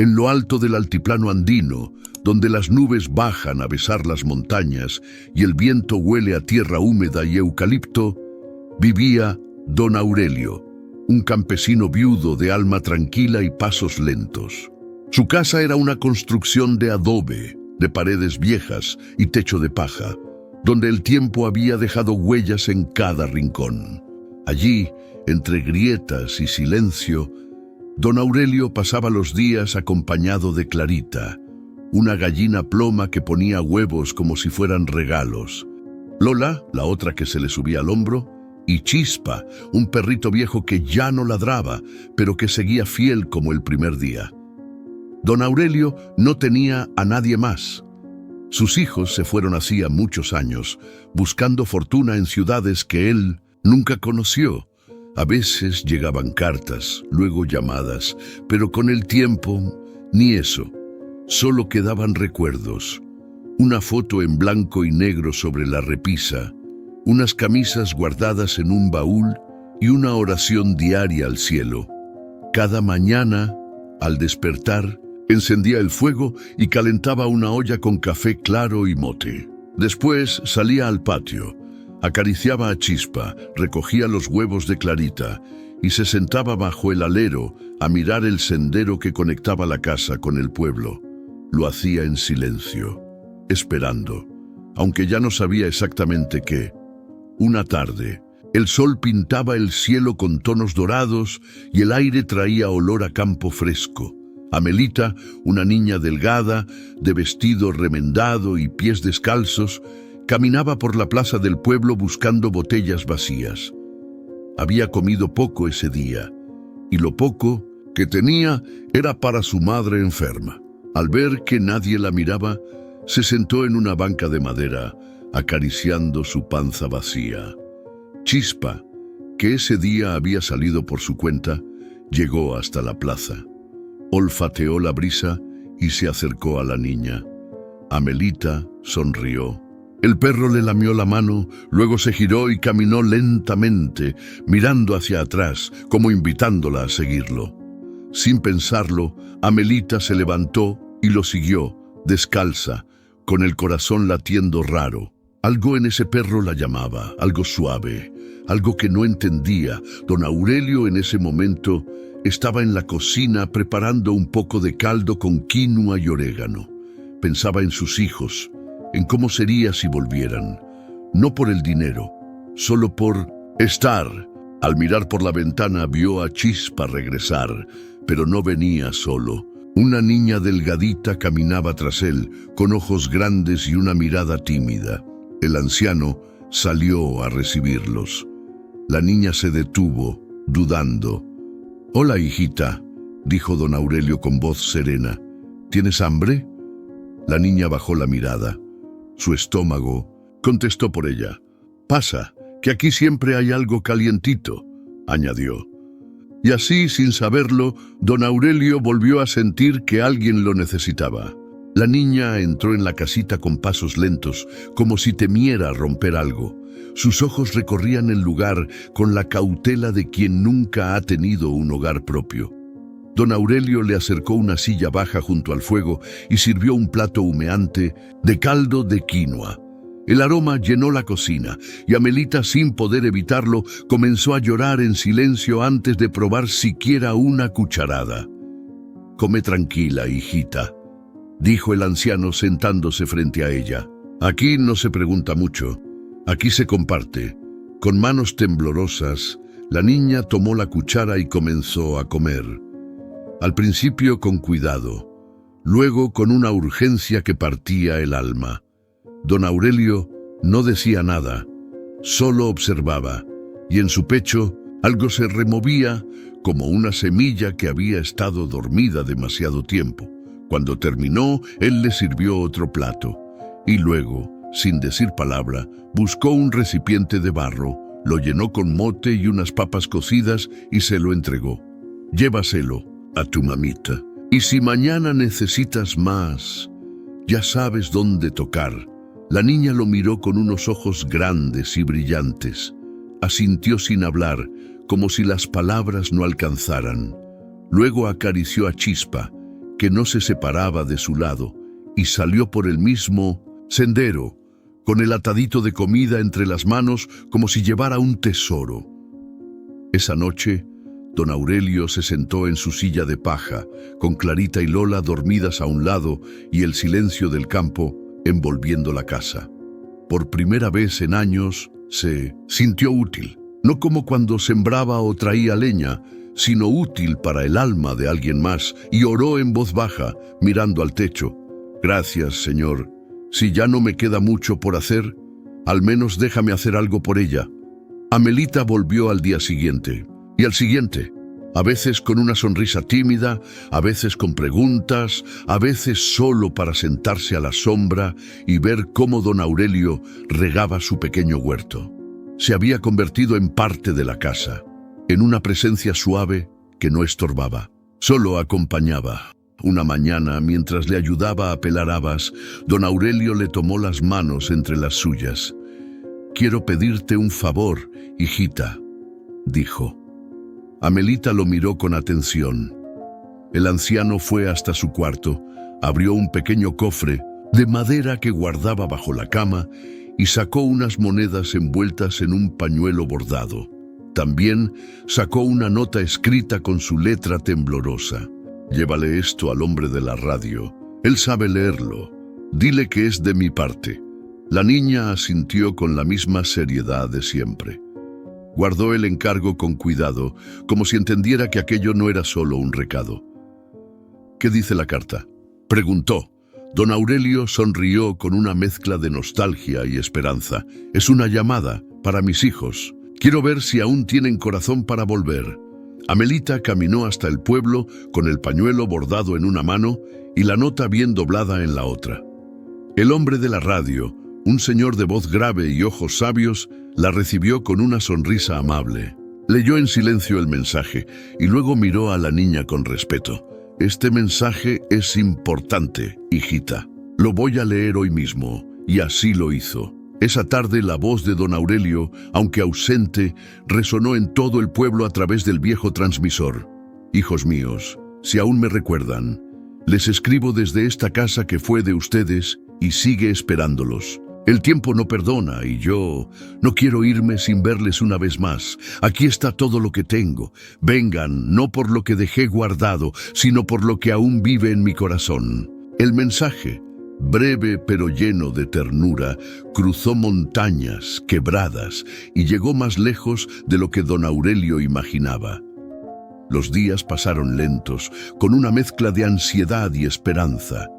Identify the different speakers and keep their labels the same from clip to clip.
Speaker 1: En lo alto del altiplano andino, donde las nubes bajan a besar las montañas y el viento huele a tierra húmeda y eucalipto, vivía don Aurelio, un campesino viudo de alma tranquila y pasos lentos. Su casa era una construcción de adobe, de paredes viejas y techo de paja, donde el tiempo había dejado huellas en cada rincón. Allí, entre grietas y silencio, don Aurelio pasaba los días acompañado de Clarita, una gallina ploma que ponía huevos como si fueran regalos, Lola, la otra que se le subía al hombro, y Chispa, un perrito viejo que ya no ladraba, pero que seguía fiel como el primer día. Don Aurelio no tenía a nadie más. Sus hijos se fueron hacía muchos años, buscando fortuna en ciudades que él nunca conoció. A veces llegaban cartas, luego llamadas, pero con el tiempo, ni eso. Solo quedaban recuerdos. Una foto en blanco y negro sobre la repisa, unas camisas guardadas en un baúl y una oración diaria al cielo. Cada mañana, al despertar, encendía el fuego y calentaba una olla con café claro y mote. Después salía al patio, acariciaba a Chispa, recogía los huevos de Clarita y se sentaba bajo el alero a mirar el sendero que conectaba la casa con el pueblo. Lo hacía en silencio, esperando, aunque ya no sabía exactamente qué. Una tarde, el sol pintaba el cielo con tonos dorados y el aire traía olor a campo fresco. Amelita, una niña delgada, de vestido remendado y pies descalzos, caminaba por la plaza del pueblo buscando botellas vacías. Había comido poco ese día, y lo poco que tenía era para su madre enferma. Al ver que nadie la miraba, se sentó en una banca de madera, acariciando su panza vacía. Chispa, que ese día había salido por su cuenta, llegó hasta la plaza. Olfateó la brisa y se acercó a la niña. Amelita sonrió. El perro le lamió la mano, luego se giró y caminó lentamente, mirando hacia atrás, como invitándola a seguirlo. Sin pensarlo, Amelita se levantó y lo siguió, descalza, con el corazón latiendo raro. Algo en ese perro la llamaba, algo suave, algo que no entendía. Don Aurelio en ese momento estaba en la cocina preparando un poco de caldo con quinoa y orégano. Pensaba en sus hijos, en cómo sería si volvieran. No por el dinero, solo por estar. Al mirar por la ventana vio a Chispa regresar, pero no venía solo. Una niña delgadita caminaba tras él, con ojos grandes y una mirada tímida. El anciano salió a recibirlos. La niña se detuvo, dudando. «Hola, hijita», dijo don Aurelio con voz serena. «¿Tienes hambre?» La niña bajó la mirada. Su estómago contestó por ella. «Pasa, que aquí siempre hay algo calientito», añadió. Y así, sin saberlo, don Aurelio volvió a sentir que alguien lo necesitaba. La niña entró en la casita con pasos lentos, como si temiera romper algo. Sus ojos recorrían el lugar con la cautela de quien nunca ha tenido un hogar propio. Don Aurelio le acercó una silla baja junto al fuego y sirvió un plato humeante de caldo de quinoa. El aroma llenó la cocina y Amelita, sin poder evitarlo, comenzó a llorar en silencio antes de probar siquiera una cucharada. «Come tranquila, hijita», dijo el anciano sentándose frente a ella. «Aquí no se pregunta mucho, aquí se comparte». Con manos temblorosas, la niña tomó la cuchara y comenzó a comer. Al principio con cuidado, luego con una urgencia que partía el alma. Don Aurelio no decía nada, solo observaba, y en su pecho algo se removía como una semilla que había estado dormida demasiado tiempo. Cuando terminó, él le sirvió otro plato, y luego, sin decir palabra, buscó un recipiente de barro, lo llenó con mote y unas papas cocidas y se lo entregó. «Llévaselo a tu mamita, y si mañana necesitas más, ya sabes dónde tocar». La niña lo miró con unos ojos grandes y brillantes. Asintió sin hablar, como si las palabras no alcanzaran. Luego acarició a Chispa, que no se separaba de su lado, y salió por el mismo sendero, con el atadito de comida entre las manos como si llevara un tesoro. Esa noche, don Aurelio se sentó en su silla de paja, con Clarita y Lola dormidas a un lado y el silencio del campo envolviendo la casa. Por primera vez en años se sintió útil, no como cuando sembraba o traía leña, sino útil para el alma de alguien más, y oró en voz baja, mirando al techo. Gracias, Señor. Si ya no me queda mucho por hacer, al menos déjame hacer algo por ella. Amelita volvió al día siguiente, y al siguiente, a veces con una sonrisa tímida, a veces con preguntas, a veces solo para sentarse a la sombra y ver cómo don Aurelio regaba su pequeño huerto. Se había convertido en parte de la casa, en una presencia suave que no estorbaba, solo acompañaba. Una mañana, mientras le ayudaba a pelar habas, don Aurelio le tomó las manos entre las suyas. «Quiero pedirte un favor, hijita», dijo. Amelita lo miró con atención. El anciano fue hasta su cuarto, abrió un pequeño cofre de madera que guardaba bajo la cama y sacó unas monedas envueltas en un pañuelo bordado. También sacó una nota escrita con su letra temblorosa. «Llévale esto al hombre de la radio. Él sabe leerlo. Dile que es de mi parte». La niña asintió con la misma seriedad de siempre. Guardó el encargo con cuidado, como si entendiera que aquello no era solo un recado. «¿Qué dice la carta?», preguntó. Don Aurelio sonrió con una mezcla de nostalgia y esperanza. «Es una llamada para mis hijos. Quiero ver si aún tienen corazón para volver». Amelita caminó hasta el pueblo con el pañuelo bordado en una mano y la nota bien doblada en la otra. El hombre de la radio, un señor de voz grave y ojos sabios, la recibió con una sonrisa amable. Leyó en silencio el mensaje y luego miró a la niña con respeto. «Este mensaje es importante, hijita. Lo voy a leer hoy mismo», y así lo hizo. Esa tarde la voz de don Aurelio, aunque ausente, resonó en todo el pueblo a través del viejo transmisor. «Hijos míos, si aún me recuerdan, les escribo desde esta casa que fue de ustedes y sigue esperándolos. El tiempo no perdona y yo no quiero irme sin verles una vez más. Aquí está todo lo que tengo. Vengan, no por lo que dejé guardado, sino por lo que aún vive en mi corazón». El mensaje, breve pero lleno de ternura, cruzó montañas, quebradas y llegó más lejos de lo que don Aurelio imaginaba. Los días pasaron lentos, con una mezcla de ansiedad y esperanza.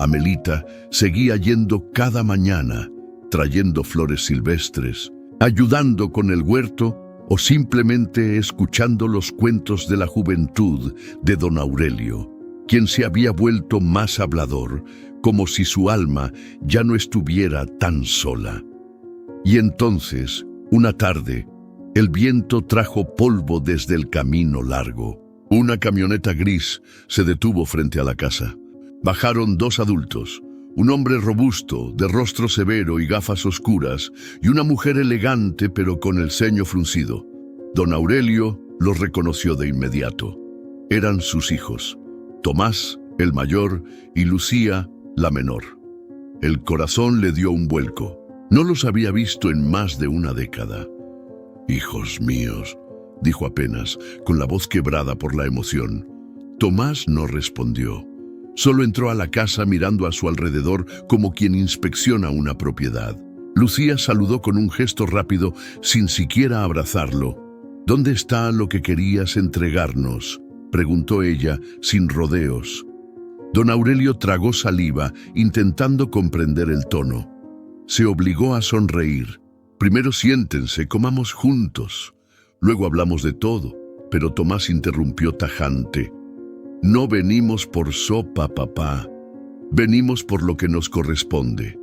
Speaker 1: Amelita seguía yendo cada mañana, trayendo flores silvestres, ayudando con el huerto o simplemente escuchando los cuentos de la juventud de don Aurelio, quien se había vuelto más hablador, como si su alma ya no estuviera tan sola. Y entonces, una tarde, el viento trajo polvo desde el camino largo. Una camioneta gris se detuvo frente a la casa. Bajaron dos adultos, un hombre robusto, de rostro severo y gafas oscuras, y una mujer elegante pero con el ceño fruncido. Don Aurelio los reconoció de inmediato. Eran sus hijos, Tomás, el mayor, y Lucía, la menor. El corazón le dio un vuelco. No los había visto en más de una década. «Hijos míos», dijo apenas, con la voz quebrada por la emoción. Tomás no respondió. Solo entró a la casa mirando a su alrededor como quien inspecciona una propiedad. Lucía saludó con un gesto rápido, sin siquiera abrazarlo. «¿Dónde está lo que querías entregarnos?», preguntó ella, sin rodeos. Don Aurelio tragó saliva, intentando comprender el tono. Se obligó a sonreír. «Primero siéntense, comamos juntos. Luego hablamos de todo», pero Tomás interrumpió tajante. «No venimos por sopa, papá. Venimos por lo que nos corresponde».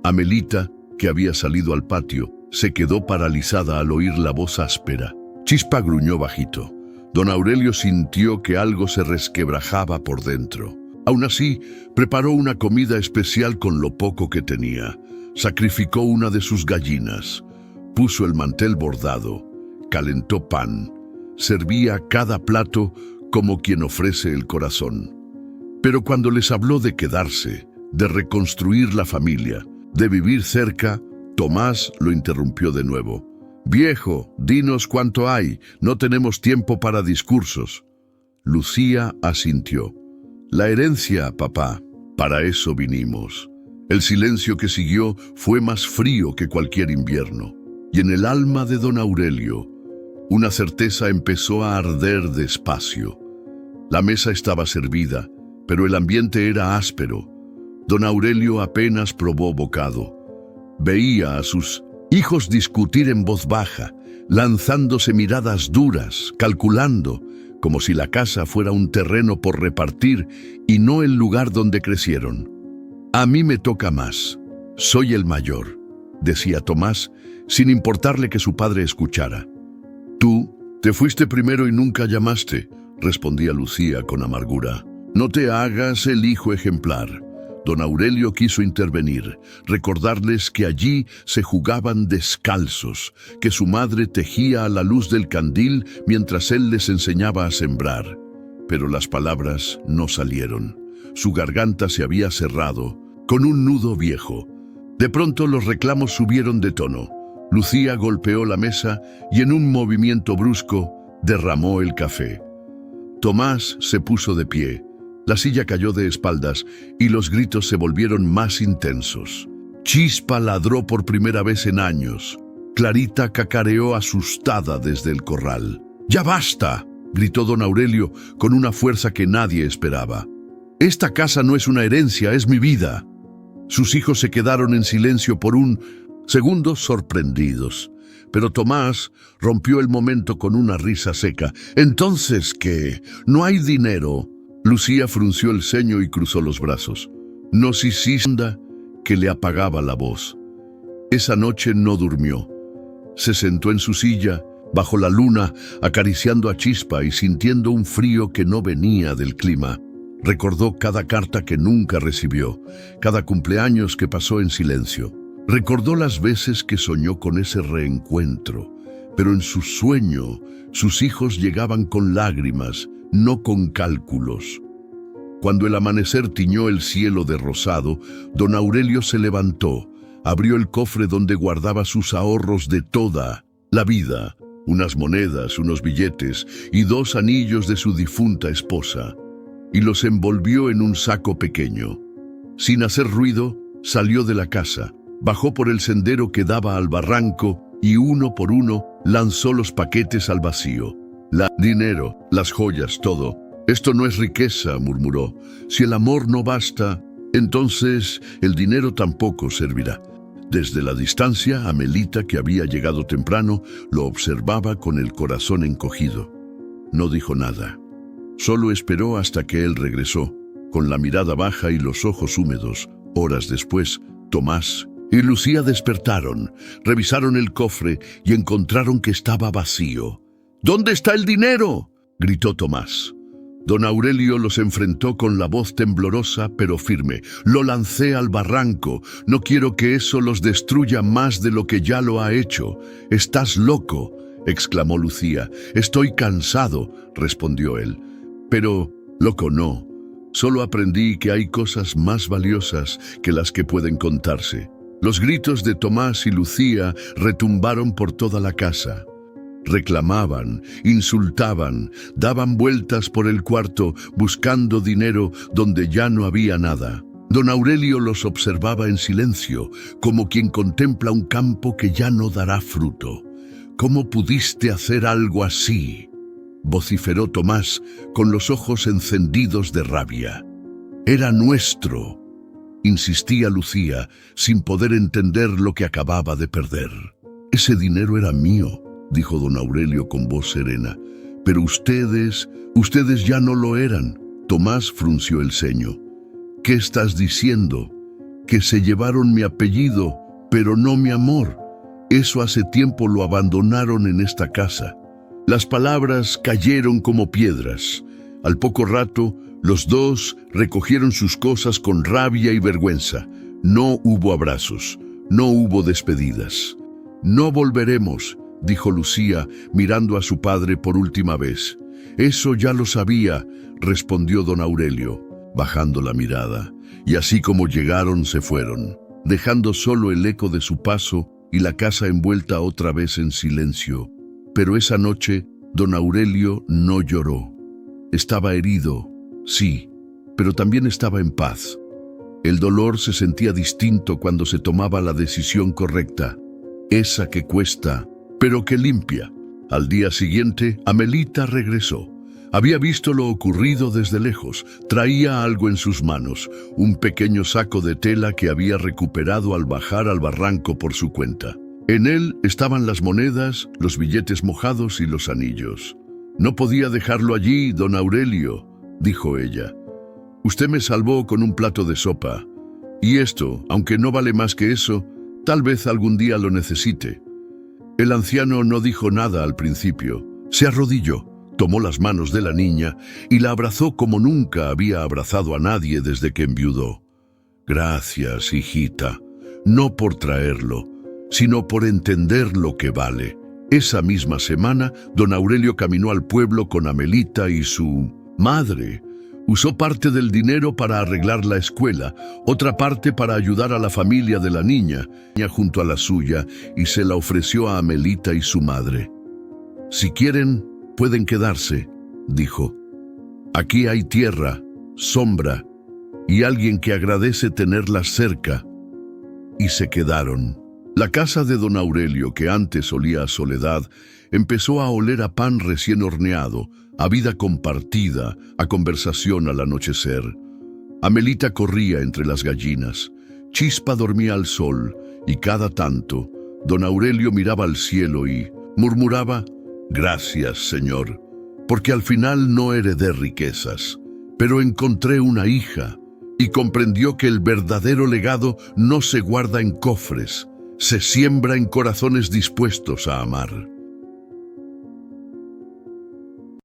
Speaker 1: Amelita, que había salido al patio, se quedó paralizada al oír la voz áspera. Chispa gruñó bajito. Don Aurelio sintió que algo se resquebrajaba por dentro. Aún así, preparó una comida especial con lo poco que tenía. Sacrificó una de sus gallinas, puso el mantel bordado, calentó pan, servía cada plato como quien ofrece el corazón. Pero cuando les habló de quedarse, de reconstruir la familia, de vivir cerca, Tomás lo interrumpió de nuevo. «Viejo, dinos cuánto hay, no tenemos tiempo para discursos». Lucía asintió. «La herencia, papá, para eso vinimos». El silencio que siguió fue más frío que cualquier invierno, y en el alma de don Aurelio, una certeza empezó a arder despacio. La mesa estaba servida, pero el ambiente era áspero. Don Aurelio apenas probó bocado. Veía a sus hijos discutir en voz baja, lanzándose miradas duras, calculando, como si la casa fuera un terreno por repartir y no el lugar donde crecieron. «A mí me toca más. Soy el mayor», decía Tomás, sin importarle que su padre escuchara. «Tú te fuiste primero y nunca llamaste», respondía Lucía con amargura. «No te hagas el hijo ejemplar». Don Aurelio quiso intervenir, recordarles que allí se jugaban descalzos, que su madre tejía a la luz del candil mientras él les enseñaba a sembrar. Pero las palabras no salieron. Su garganta se había cerrado, con un nudo viejo. De pronto los reclamos subieron de tono. Lucía golpeó la mesa y en un movimiento brusco derramó el café. Tomás se puso de pie. La silla cayó de espaldas y los gritos se volvieron más intensos. Chispa ladró por primera vez en años. Clarita cacareó asustada desde el corral. «¡Ya basta!», gritó don Aurelio con una fuerza que nadie esperaba. «Esta casa no es una herencia, es mi vida». Sus hijos se quedaron en silencio por un segundo sorprendidos. Pero Tomás rompió el momento con una risa seca. «¿Entonces qué? ¿No hay dinero?» Lucía frunció el ceño y cruzó los brazos. No sisinda que le apagaba la voz. Esa noche no durmió. Se sentó en su silla, bajo la luna, acariciando a Chispa y sintiendo un frío que no venía del clima. Recordó cada carta que nunca recibió, cada cumpleaños que pasó en silencio. Recordó las veces que soñó con ese reencuentro, pero en su sueño sus hijos llegaban con lágrimas, no con cálculos. Cuando el amanecer tiñó el cielo de rosado, don Aurelio se levantó, abrió el cofre donde guardaba sus ahorros de toda la vida, unas monedas, unos billetes y 2 anillos de su difunta esposa, y los envolvió en un saco pequeño. Sin hacer ruido, salió de la casa, bajó por el sendero que daba al barranco y uno por uno lanzó los paquetes al vacío. Dinero, las joyas, todo. «Esto no es riqueza», murmuró. «Si el amor no basta, entonces el dinero tampoco servirá». Desde la distancia, Amelita, que había llegado temprano, lo observaba con el corazón encogido. No dijo nada. Solo esperó hasta que él regresó, con la mirada baja y los ojos húmedos. Horas después, Tomás y Lucía despertaron, revisaron el cofre y encontraron que estaba vacío. «¿Dónde está el dinero?», gritó Tomás. Don Aurelio los enfrentó con la voz temblorosa pero firme. «Lo lancé al barranco. No quiero que eso los destruya más de lo que ya lo ha hecho». «Estás loco», exclamó Lucía. «Estoy cansado», respondió él. «Pero, loco no. Solo aprendí que hay cosas más valiosas que las que pueden contarse». Los gritos de Tomás y Lucía retumbaron por toda la casa. Reclamaban, insultaban, daban vueltas por el cuarto buscando dinero donde ya no había nada. Don Aurelio los observaba en silencio, como quien contempla un campo que ya no dará fruto. «¿Cómo pudiste hacer algo así?», vociferó Tomás con los ojos encendidos de rabia. «Era nuestro», insistía Lucía, sin poder entender lo que acababa de perder. «Ese dinero era mío», dijo don Aurelio con voz serena. «Pero ustedes ya no lo eran». Tomás frunció el ceño. «¿Qué estás diciendo? Que se llevaron mi apellido, pero no mi amor. Eso hace tiempo lo abandonaron en esta casa». Las palabras cayeron como piedras. Al poco rato, los dos recogieron sus cosas con rabia y vergüenza. No hubo abrazos, no hubo despedidas. «No volveremos», dijo Lucía, mirando a su padre por última vez. «Eso ya lo sabía», respondió don Aurelio. bajando la mirada, y así como llegaron se fueron, dejando solo el eco de su paso y la casa envuelta otra vez en silencio. Pero esa noche, don Aurelio no lloró. Estaba herido, sí, pero también estaba en paz. El dolor se sentía distinto cuando se tomaba la decisión correcta, esa que cuesta, pero que limpia. Al día siguiente, Amelita regresó. Había visto lo ocurrido desde lejos. Traía algo en sus manos, un pequeño saco de tela que había recuperado al bajar al barranco por su cuenta. En él estaban las monedas, los billetes mojados y los anillos. «No podía dejarlo allí, don Aurelio», dijo ella. «Usted me salvó con un plato de sopa. Y esto, aunque no vale más que eso, tal vez algún día lo necesite». El anciano no dijo nada al principio. Se arrodilló, tomó las manos de la niña y la abrazó como nunca había abrazado a nadie desde que enviudó. «Gracias, hijita, no por traerlo, sino por entender lo que vale». Esa misma semana, don Aurelio caminó al pueblo con Amelita y su madre. Usó parte del dinero para arreglar la escuela, otra parte para ayudar a la familia de la niña junto a la suya, y se la ofreció a Amelita y su madre. «Si quieren, pueden quedarse», dijo. «Aquí hay tierra, sombra y alguien que agradece tenerlas cerca». Y se quedaron. La casa de don Aurelio, que antes olía a soledad, empezó a oler a pan recién horneado, a vida compartida, a conversación al anochecer. Amelita corría entre las gallinas, Chispa dormía al sol, y cada tanto, don Aurelio miraba al cielo y murmuraba: «Gracias, Señor, porque al final no heredé riquezas, pero encontré una hija», y comprendió que el verdadero legado no se guarda en cofres, se siembra en corazones dispuestos a amar.